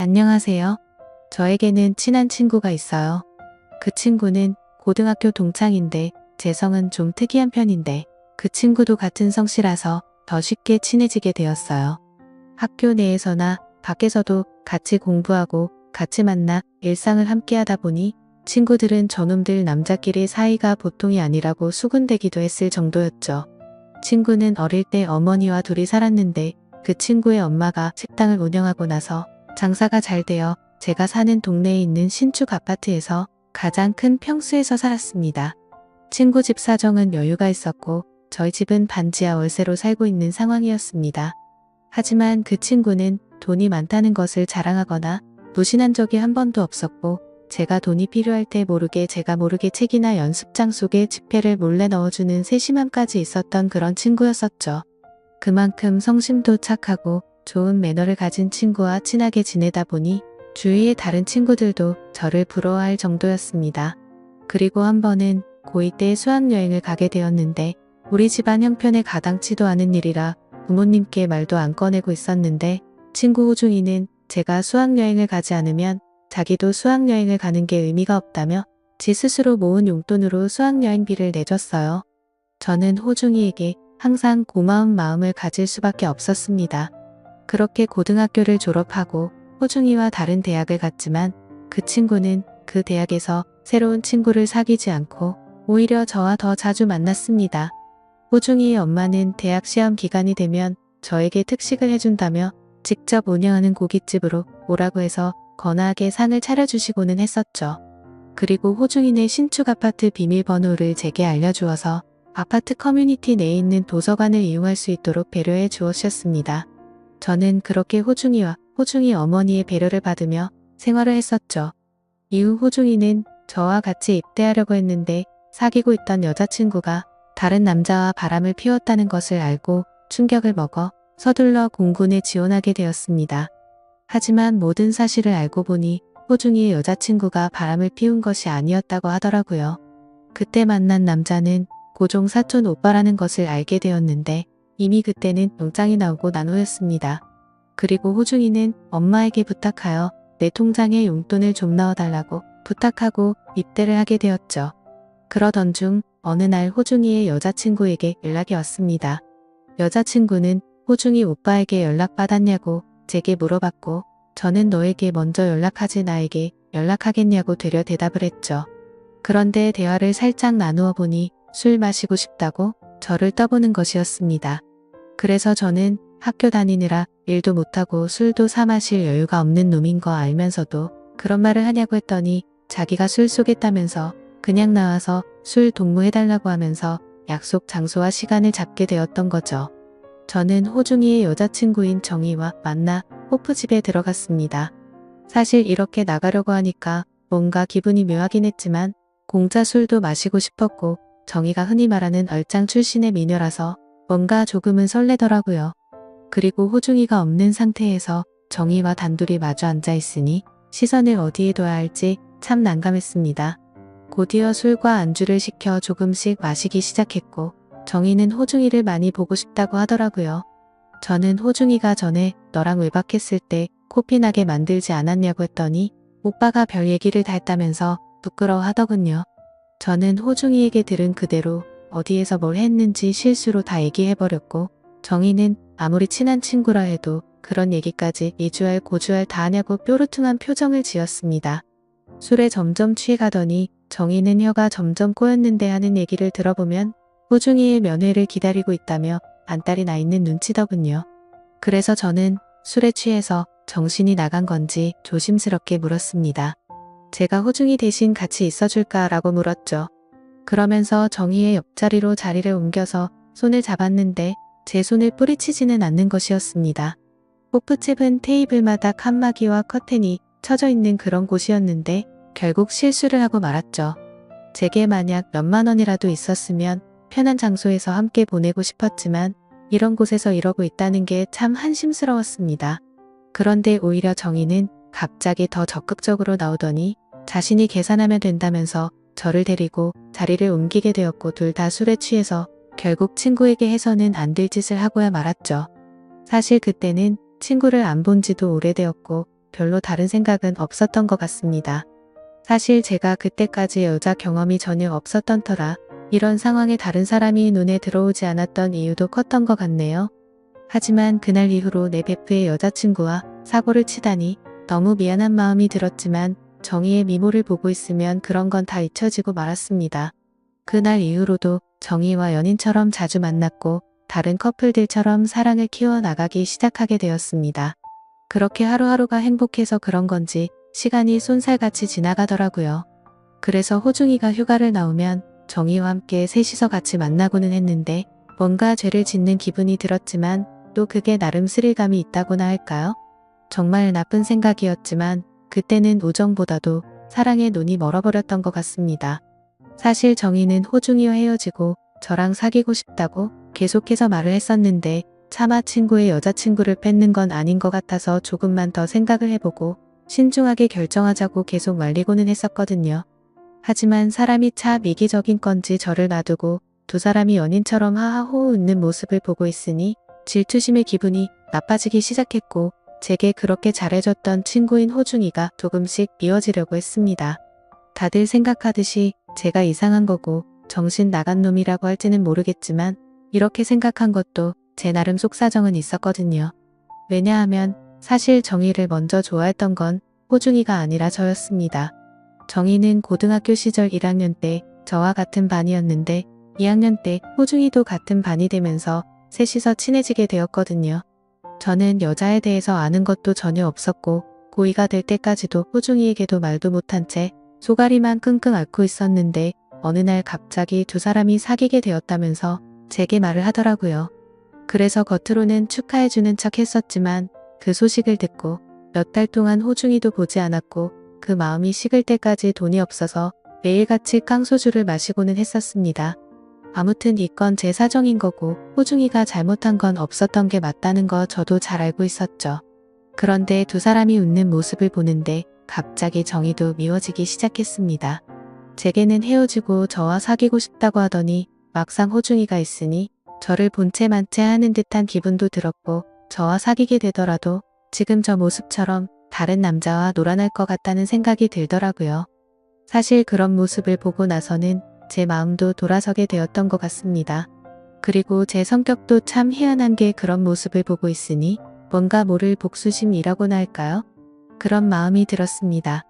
안녕하세요. 저에게는 친한 친구가 있어요. 그 친구는 고등학교 동창인데 제 성은 좀 특이한 편인데 그 친구도 같은 성씨라서 더 쉽게 친해지게 되었어요. 학교 내에서나 밖에서도 같이 공부하고 같이 만나 일상을 함께 하다 보니 친구들은 저놈들 남자끼리 사이가 보통이 아니라고 수군대기도 했을 정도였죠. 친구는 어릴 때 어머니와 둘이 살았는데 그 친구의 엄마가 식당을 운영하고 나서 장사가 잘 되어 제가 사는 동네에 있는 신축 아파트에서 가장 큰 평수에서 살았습니다. 친구 집 사정은 여유가 있었고 저희 집은 반지하 월세로 살고 있는 상황이었습니다. 하지만 그 친구는 돈이 많다는 것을 자랑하거나 무신한 적이 한 번도 없었고 제가 돈이 필요할 때 제가 모르게 책이나 연습장 속에 지폐를 몰래 넣어주는 세심함까지 있었던 그런 친구였었죠. 그만큼 성심도 착하고 좋은 매너를 가진 친구와 친하게 지내다 보니 주위의 다른 친구들도 저를 부러워할 정도였습니다. 그리고 한 번은 고2 때 수학여행을 가게 되었는데 우리 집안 형편에 가당치도 않은 일이라 부모님께 말도 안 꺼내고 있었는데 친구 호중이는 제가 수학여행을 가지 않으면 자기도 수학여행을 가는 게 의미가 없다며 지 스스로 모은 용돈으로 수학여행비를 내줬어요. 저는 호중이에게 항상 고마운 마음을 가질 수밖에 없었습니다. 그렇게 고등학교를 졸업하고 호중이와 다른 대학을 갔지만 그 친구는 그 대학에서 새로운 친구를 사귀지 않고 오히려 저와 더 자주 만났습니다. 호중이의 엄마는 대학 시험 기간이 되면 저에게 특식을 해준다며 직접 운영하는 고깃집으로 오라고 해서 거나하게 상을 차려주시고는 했었죠. 그리고 호중이네 신축 아파트 비밀번호를 제게 알려주어서 아파트 커뮤니티 내에 있는 도서관을 이용할 수 있도록 배려해 주었습니다. 저는 그렇게 호중이와 호중이 어머니의 배려를 받으며 생활을 했었죠. 이후 호중이는 저와 같이 입대하려고 했는데 사귀고 있던 여자친구가 다른 남자와 바람을 피웠다는 것을 알고 충격을 먹어 서둘러 공군에 지원하게 되었습니다. 하지만 모든 사실을 알고 보니 호중이의 여자친구가 바람을 피운 것이 아니었다고 하더라고요. 그때 만난 남자는 고종 사촌 오빠라는 것을 알게 되었는데 이미 그때는 영장이 나오고 난 후였습니다. 그리고 호중이는 엄마에게 부탁하여 내 통장에 용돈을 좀 넣어달라고 부탁하고 입대를 하게 되었죠. 그러던 중 어느 날 호중이의 여자친구에게 연락이 왔습니다. 여자친구는 호중이 오빠에게 연락받았냐고 제게 물어봤고 저는 너에게 먼저 연락하지 나에게 연락하겠냐고 되려 대답을 했죠. 그런데 대화를 살짝 나누어 보니 술 마시고 싶다고 저를 떠보는 것이었습니다. 그래서 저는 학교 다니느라 일도 못하고 술도 사 마실 여유가 없는 놈인 거 알면서도 그런 말을 하냐고 했더니 자기가 술 쏘겠다면서 그냥 나와서 술 동무해달라고 하면서 약속 장소와 시간을 잡게 되었던 거죠. 저는 호중이의 여자친구인 정희와 만나 호프집에 들어갔습니다. 사실 이렇게 나가려고 하니까 뭔가 기분이 묘하긴 했지만 공짜 술도 마시고 싶었고 정희가 흔히 말하는 얼짱 출신의 미녀라서 뭔가 조금은 설레더라고요. 그리고 호중이가 없는 상태에서 정희와 단둘이 마주 앉아 있으니 시선을 어디에 둬야 할지 참 난감했습니다. 곧이어 술과 안주를 시켜 조금씩 마시기 시작했고 정희는 호중이를 많이 보고 싶다고 하더라고요. 저는 호중이가 전에 너랑 외박했을 때 코피나게 만들지 않았냐고 했더니 오빠가 별 얘기를 다 했다면서 부끄러워 하더군요. 저는 호중이에게 들은 그대로 어디에서 뭘 했는지 실수로 다 얘기해버렸고 정희는 아무리 친한 친구라 해도 그런 얘기까지 이주알 고주알 다 하냐고 뾰루퉁한 표정을 지었습니다. 술에 점점 취해가더니 정희는 혀가 점점 꼬였는데 하는 얘기를 들어보면 호중이의 면회를 기다리고 있다며 안달이 나 있는 눈치더군요. 그래서 저는 술에 취해서 정신이 나간 건지 조심스럽게 물었습니다. 제가 호중이 대신 같이 있어줄까 라고 물었죠. 그러면서 정희의 옆자리로 자리를 옮겨서 손을 잡았는데 제 손을 뿌리치지는 않는 것이었습니다. 호프집은 테이블마다 칸막이와 커튼이 쳐져 있는 그런 곳이었는데 결국 실수를 하고 말았죠. 제게 만약 몇만 원이라도 있었으면 편한 장소에서 함께 보내고 싶었지만 이런 곳에서 이러고 있다는 게 참 한심스러웠습니다. 그런데 오히려 정희는 갑자기 더 적극적으로 나오더니 자신이 계산하면 된다면서 저를 데리고 자리를 옮기게 되었고 둘 다 술에 취해서 결국 친구에게 해서는 안 될 짓을 하고야 말았죠. 사실 그때는 친구를 안 본 지도 오래되었고 별로 다른 생각은 없었던 것 같습니다. 사실 제가 그때까지 여자 경험이 전혀 없었던 터라 이런 상황에 다른 사람이 눈에 들어오지 않았던 이유도 컸던 것 같네요. 하지만 그날 이후로 내 베프의 여자친구와 사고를 치다니 너무 미안한 마음이 들었지만 정희의 미모를 보고 있으면 그런 건 다 잊혀지고 말았습니다. 그날 이후로도 정희와 연인처럼 자주 만났고 다른 커플들처럼 사랑을 키워나가기 시작하게 되었습니다. 그렇게 하루하루가 행복해서 그런 건지 시간이 쏜살같이 지나가더라고요. 그래서 호중이가 휴가를 나오면 정희와 함께 셋이서 같이 만나고는 했는데 뭔가 죄를 짓는 기분이 들었지만 또 그게 나름 스릴감이 있다고나 할까요? 정말 나쁜 생각이었지만 그때는 우정보다도 사랑에 눈이 멀어버렸던 것 같습니다. 사실 정희는 호중이와 헤어지고 저랑 사귀고 싶다고 계속해서 말을 했었는데 차마 친구의 여자친구를 뺏는 건 아닌 것 같아서 조금만 더 생각을 해보고 신중하게 결정하자고 계속 말리고는 했었거든요. 하지만 사람이 참 이기적인 건지 저를 놔두고 두 사람이 연인처럼 하하호호 웃는 모습을 보고 있으니 질투심의 기분이 나빠지기 시작했고 제게 그렇게 잘해줬던 친구인 호중이가 조금씩 미워지려고 했습니다. 다들 생각하듯이 제가 이상한 거고 정신 나간 놈이라고 할지는 모르겠지만 이렇게 생각한 것도 제 나름 속사정은 있었거든요. 왜냐하면 사실 정희를 먼저 좋아했던 건 호중이가 아니라 저였습니다. 정희는 고등학교 시절 1학년 때 저와 같은 반이었는데 2학년 때 호중이도 같은 반이 되면서 셋이서 친해지게 되었거든요. 저는 여자에 대해서 아는 것도 전혀 없었고 고2가 될 때까지도 호중이에게도 말도 못한 채 소가리만 끙끙 앓고 있었는데 어느 날 갑자기 두 사람이 사귀게 되었다면서 제게 말을 하더라고요. 그래서 겉으로는 축하해주는 척 했었지만 그 소식을 듣고 몇 달 동안 호중이도 보지 않았고 그 마음이 식을 때까지 돈이 없어서 매일같이 깡소주를 마시고는 했었습니다. 아무튼 이건 제 사정인 거고 호중이가 잘못한 건 없었던 게 맞다는 거 저도 잘 알고 있었죠. 그런데 두 사람이 웃는 모습을 보는데 갑자기 정희도 미워지기 시작했습니다. 제게는 헤어지고 저와 사귀고 싶다고 하더니 막상 호중이가 있으니 저를 본체 만체 하는 듯한 기분도 들었고 저와 사귀게 되더라도 지금 저 모습처럼 다른 남자와 놀아날 것 같다는 생각이 들더라고요. 사실 그런 모습을 보고 나서는 제 마음도 돌아서게 되었던 것 같습니다. 그리고 제 성격도 참 희한한 게 그런 모습을 보고 있으니 뭔가 모를 복수심이라고나 할까요? 그런 마음이 들었습니다.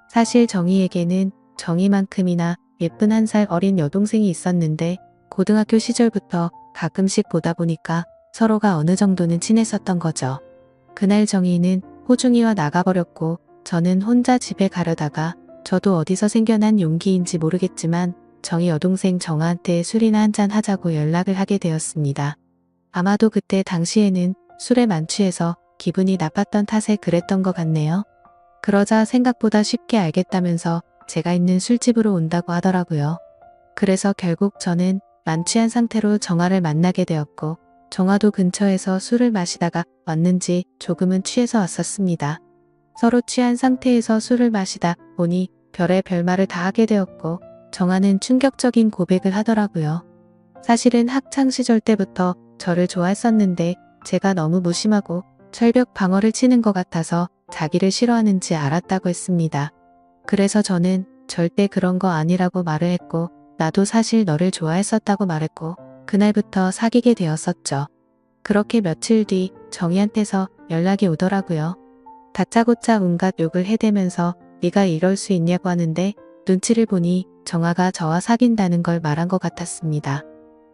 사실 정희에게는 정희만큼이나 예쁜 1살 어린 여동생이 있었는데 고등학교 시절부터 가끔씩 보다 보니까 서로가 어느 정도는 친했었던 거죠. 그날 정희는 호중이와 나가버렸고 저는 혼자 집에 가려다가 저도 어디서 생겨난 용기인지 모르겠지만 정희 여동생 정아한테 술이나 한잔 하자고 연락을 하게 되었습니다. 아마도 그때 당시에는 술에 만취해서 기분이 나빴던 탓에 그랬던 것 같네요. 그러자 생각보다 쉽게 알겠다면서 제가 있는 술집으로 온다고 하더라고요. 그래서 결국 저는 만취한 상태로 정아를 만나게 되었고 정아도 근처에서 술을 마시다가 왔는지 조금은 취해서 왔었습니다. 서로 취한 상태에서 술을 마시다 보니 별의 별말을 다 하게 되었고 정아는 충격적인 고백을 하더라고요. 사실은 학창시절 때부터 저를 좋아했었는데 제가 너무 무심하고 철벽 방어를 치는 것 같아서 자기를 싫어하는지 알았다고 했습니다. 그래서 저는 절대 그런 거 아니라고 말을 했고 나도 사실 너를 좋아했었다고 말했고 그날부터 사귀게 되었었죠. 그렇게 며칠 뒤 정희한테서 연락이 오더라고요. 다짜고짜 온갖 욕을 해대면서 네가 이럴 수 있냐고 하는데 눈치를 보니 정아가 저와 사귄다는 걸 말한 것 같았습니다.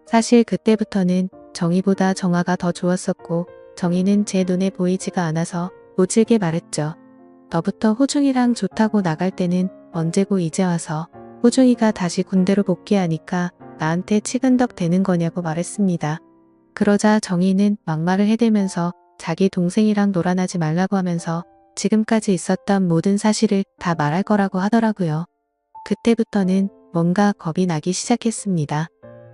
사실 그때부터는 정희보다 정아가 더 좋았었고 정희는 제 눈에 보이지가 않아서 모질게 말했죠. 너부터 호중이랑 좋다고 나갈 때는 언제고 이제 와서 호중이가 다시 군대로 복귀하니까 나한테 치근덕 대는 거냐고 말했습니다. 그러자 정희는 막말을 해대면서 자기 동생이랑 놀아나지 말라고 하면서 지금까지 있었던 모든 사실을 다 말할 거라고 하더라고요. 그때부터는 뭔가 겁이 나기 시작했습니다.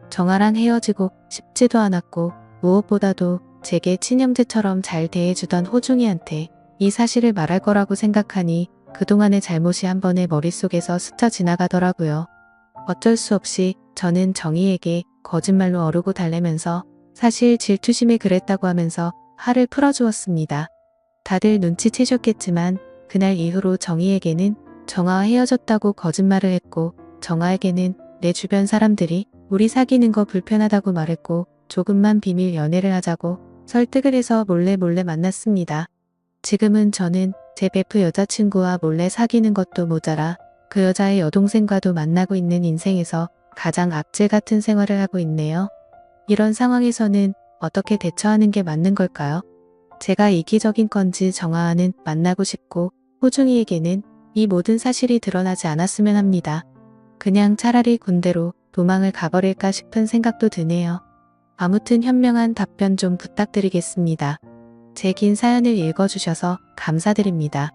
정아랑 헤어지고 싶지도 않았고 무엇보다도 제게 친형제처럼 잘 대해주던 호중이한테 이 사실을 말할 거라고 생각하니 그동안의 잘못이 한 번에 머릿속에서 스쳐 지나가더라고요. 어쩔 수 없이 저는 정희에게 거짓말로 어르고 달래면서 사실 질투심에 그랬다고 하면서 화를 풀어주었습니다. 다들 눈치채셨겠지만 그날 이후로 정희에게는 정아와 헤어졌다고 거짓말을 했고, 정아에게는 내 주변 사람들이 우리 사귀는 거 불편하다고 말했고, 조금만 비밀 연애를 하자고 설득을 해서 몰래 만났습니다. 지금은 저는 제 베프 여자친구와 몰래 사귀는 것도 모자라 그 여자의 여동생과도 만나고 있는 인생에서 가장 악질 같은 생활을 하고 있네요. 이런 상황에서는 어떻게 대처하는 게 맞는 걸까요? 제가 이기적인 건지 정아와는 만나고 싶고, 호중이에게는 이 모든 사실이 드러나지 않았으면 합니다. 그냥 차라리 군대로 도망을 가버릴까 싶은 생각도 드네요. 아무튼 현명한 답변 좀 부탁드리겠습니다. 제 긴 사연을 읽어주셔서 감사드립니다.